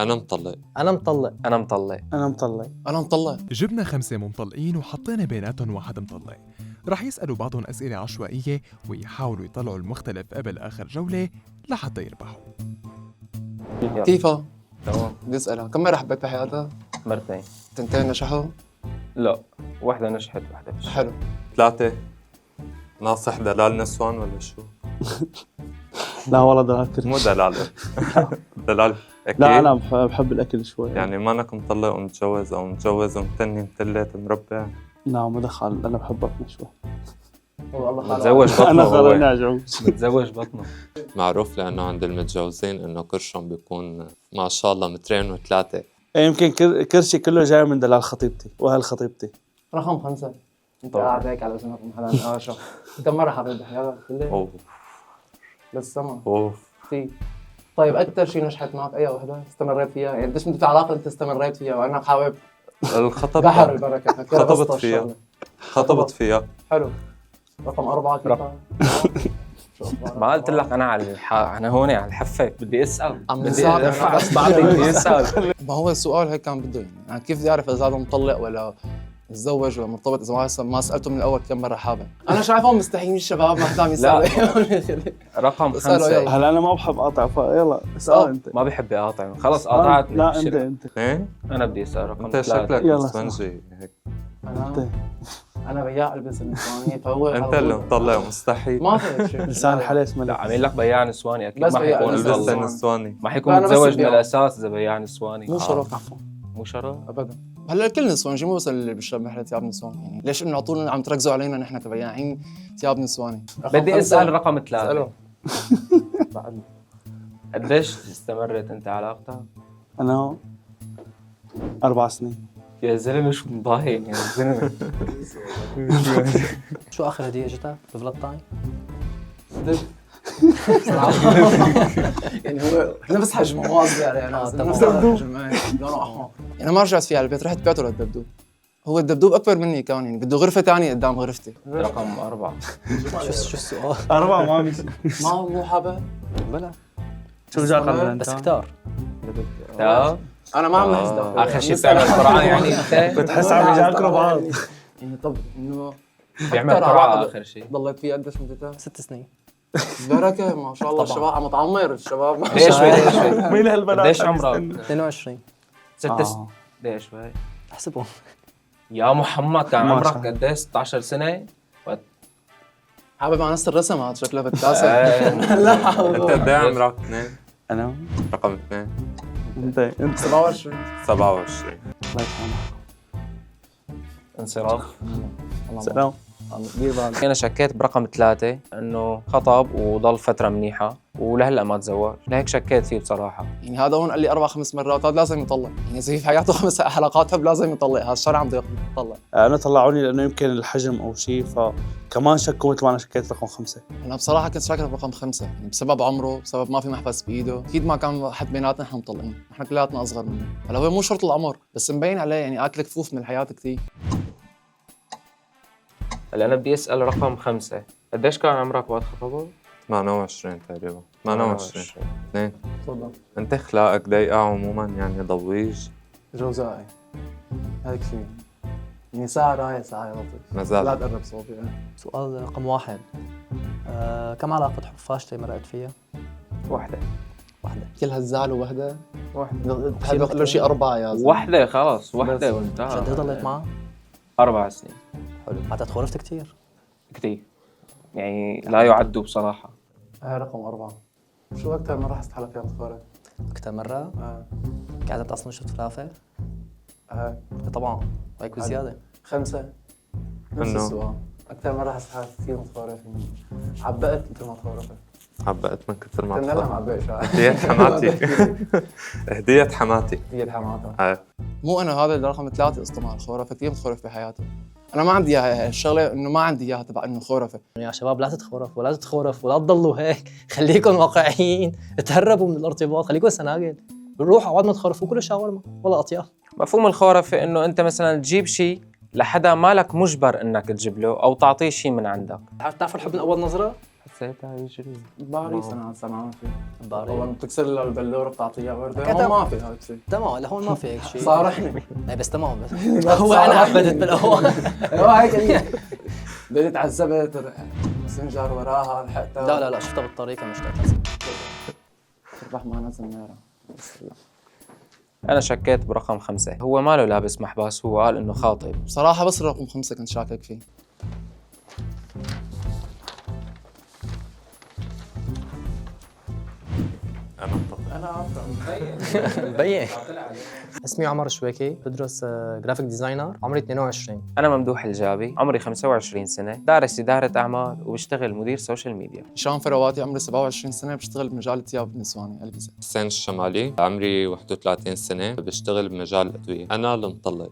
أنا مطلق. أنا مطلق. أنا مطلق. أنا مطلق. أنا مطلق. جبنا 5 مطلقين وحطينا بيناتهم واحد مطلق. رح يسألوا بعضهم أسئلة عشوائية ويحاولوا يطلعوا المختلف قبل آخر جولة لحتى يربحوا. كيفها؟ تمام. بدي أسألها كم مرة حبيت بحياتها؟ مرتين. تنتين نجحوا؟ لا، واحدة نجحت واحدة فشلت. حلو. 3 ناصح دلال نسوان ولا شو؟ لا والله دلال كرش. مو دلال دلال أكيد؟ لا أنا بحب الأكل شوي. يعني مانك مطلق ومتجوز أو متجوز ومتني متلت مربع؟ لا ما دخل، أنا بحب أكل شوي. والله متزوج بطنه أنا هو. خلاني أعجوز. متزوج بطنه. معروف لأنه عند المتجوزين إنه كرشهم بيكون ما شاء الله 2 و3. يمكن كرشي كله جاي من دلال خطيبتي وأهل خطيبتي. رقم 5. أنت طبعاً. قاعد هيك على اسمك محلا شو كم مرة حبيت بحياتك؟ كلها؟ أوف للسما أوف. كثير. طيب أكثر شيء نجحت معك أي وحدة استمريت فيها؟ يعني قديش مدة علاقة أنت استمريت فيها وأنا حابب الخطب بحر البركة فكر خطبت قصة فيها. الشغلة. خطبت فيها. حلو. رقم 4 كيفها؟ ما قلت لك أنا على أنا هون على الحفة بدي أسأل. عم بدي نساعدك. أدفع بس بعدين بدي أسأل. ما هو السؤال هيك كان بده يعني كيف بدي أعرف إذا هذا مطلق ولا متزوج ولا مرتبط إذا ما سألته من الأول كم مرة حابب. أنا شايفهم مستحيين الشباب ما حد عم يسأل. رقم اسأله 5. يلا. هلا أنا ما بحب أقطع فيلا اسأل أنت. ما بحب أقاطع. خلص قاطعتني. لا أنت بشرة. أنت. 2. أنا بدي أسأل رقم أنت 3. شكلك يلا. مسفنجي هيك. أنا بياع ألبس النسوانية فهو أنت اللي مطلق مستحيل. ما في هيك شيء. لسان حليس لا ملك. عميل لك بياع نسواني أكيد بس ما بياع حيكون نسواني. لبست مطلق. نسواني. ما حيكون أنا بس متزوج من ببيع. الأساس إذا بياع نسواني. مو شرف عفوا. مو شرف. ابدا هلا الكل نسواني مو بس اللي بيشرب محل ثياب نسوان يعني ليش انه على طول عم تركزوا علينا نحن كبياعين ثياب نسواني بدي أسأل رقم 3. اساله قديش استمرت أنت علاقتك؟ أنا 4 سنين. يا زلمة شو مضايق يا زلمة. شو آخر هدية جتك بفلنتاين؟ يعني هو نفس حجمه واصل يعني نفس حجمه لونه احمر يعني ما رجعت فيه على البيت رحت بعته للدبدوب هو الدبدوب اكبر مني كان يعني بده غرفه ثانيه قدام غرفتي رقم 4. شو السؤال؟ 4 ما بيصير. ما هو مو حابب بلا شو جاك على بس كتار. لا انا ما عم بحس آخر شيء بتعمل قرعة يعني أنت؟ بتحس عم يجاكروا بعض. يعني طب انه بيعمل أكتر قرعة علاقة آخر شيء. ضليت فيها قديش مدتها؟ 6 سنين. بركه ما شاء الله الشباب عم تعمر الشباب ما ليش شوي ليش شوي؟ مين هالبنات؟ قديش عمرك؟ 22. 6 ليش شوي؟ احسبهم. يا محمد كان ما عمرك شاء الله. قديش 16 سنة؟ حابب على نفس الرسم هذا شكله بالتاسع أنت قد إيه عمرك؟ 2. أنا رقم 2. أنت 27 27. الله يسامحك. انصراف. سلام. دير بالك أنا شكيت برقم 3 إنه خطب وضل فترة منيحة ولهلا ما تزوج، لهيك شكيت فيه بصراحة. يعني هذا هون قال لي 4-5 مرات هذا لازم يطلق يعني اذا في حياته 5 حلقات حب لازم يطلق هذا الشرع عم يطلق أنا طلعوني لأنه يمكن الحجم أو شيء فكمان شكوا مثل ما أنا شكيت رقم 5. انا بصراحه كنت شاكر برقم 5 يعني بسبب عمره بسبب ما في محبس بايده اكيد ما كان حد بيناتنا نحن مطلقين نحن كلياتنا اصغر منه هلا هو مو شرط العمر بس مبين عليه يعني اكل كفوف من الحياه كثير هلا أنا بدي أسأل رقم 5 قديش كان عمرك وقت خطبه؟ 28 تقريبا. 28. 2. تفضل أنت أخلاقك ضيقة عموما يعني ضويج. جوزائي هيك شيء يعني ساعه رايح ساعه لطيف لا مازال. تقرب صوتي سؤال رقم 1. كم علاقة حب فاشلة مرقت فيها؟ واحدة. كل هالزعل ووحده واحدة. بحب اقول له شيء 4 يا زلمه واحدة خلاص واحدة بس. جد وانتهى. ضليت معها؟ 4 سنين. حلو. بعدها تخورفت كتير. كتير. يعني لا يعدوا بصراحة. رقم 4 شو اكثر مره حست حالك فيها متخورف؟ أكثر مرة قعدت أصلا شفت فلافل؟ طبعا هيك بزيادة. 5 نفس إنه؟ السؤال أكثر مرة حسيت حالي كثير متخورف عبقت مثل ما تخورفت عبقت من كثر ما كنا لها تخاف. معبقة شوي هدية حماتي. هدية حماتي. هي الحماتة هاي. مو أنا هذا الرقم 3 قصته مع الخورفة كثير متخورف بحياتي أنا ما عندي إياها الشغلة إنه ما عندي إياها تبع إنه خورفة يا شباب لا تتخورف ولا تتخورف ولا تضلوا هيك. خليكم واقعيين. تهربوا من الارتباط. خليكم سناقل. روحوا عوض ما تخورفوا كله شاورما ولا أطياف. مفهوم الخورفة إنه أنت مثلاً تجيب شيء لحدا مالك مجبر إنك تجيب له أو تعطيه شيء من عندك. بتعرفوا الحب من أول نظرة؟ حسيتها يجري. باريس انا هسه ما في. باريس. اول ما بتكسر له البلوره بتعطيها ورده، كتب. هون ما في هذا الشيء. تمام لهون ما في هيك شيء. صارحني. اي بس تمام بس هو انا عبدت بالاول. ايوه هيك بديت تعذبت مسنجر وراها لحقتها. لا لا لا شفتها بالطريق مش لازم. تربح معنا زناره. أنا شكيت برقم 5. هو ماله لابس محبس، هو قال إنه خاطب. بصراحه بس الرقم 5 كنت شاكك فيه. أنا مبين. اسمي عمر شويكي، بدرس جرافيك ديزاينر، عمري 22. أنا ممدوح الجابي، عمري 25 سنة، دارس إدارة أعمال وبشتغل مدير سوشيال ميديا. هشام فرواتي، عمري 27 سنه، بشتغل بمجال الثياب النسواني البسه. حسين الشمالي، عمري 31 سنة، بشتغل بمجال الأدوية. أنا المطلق.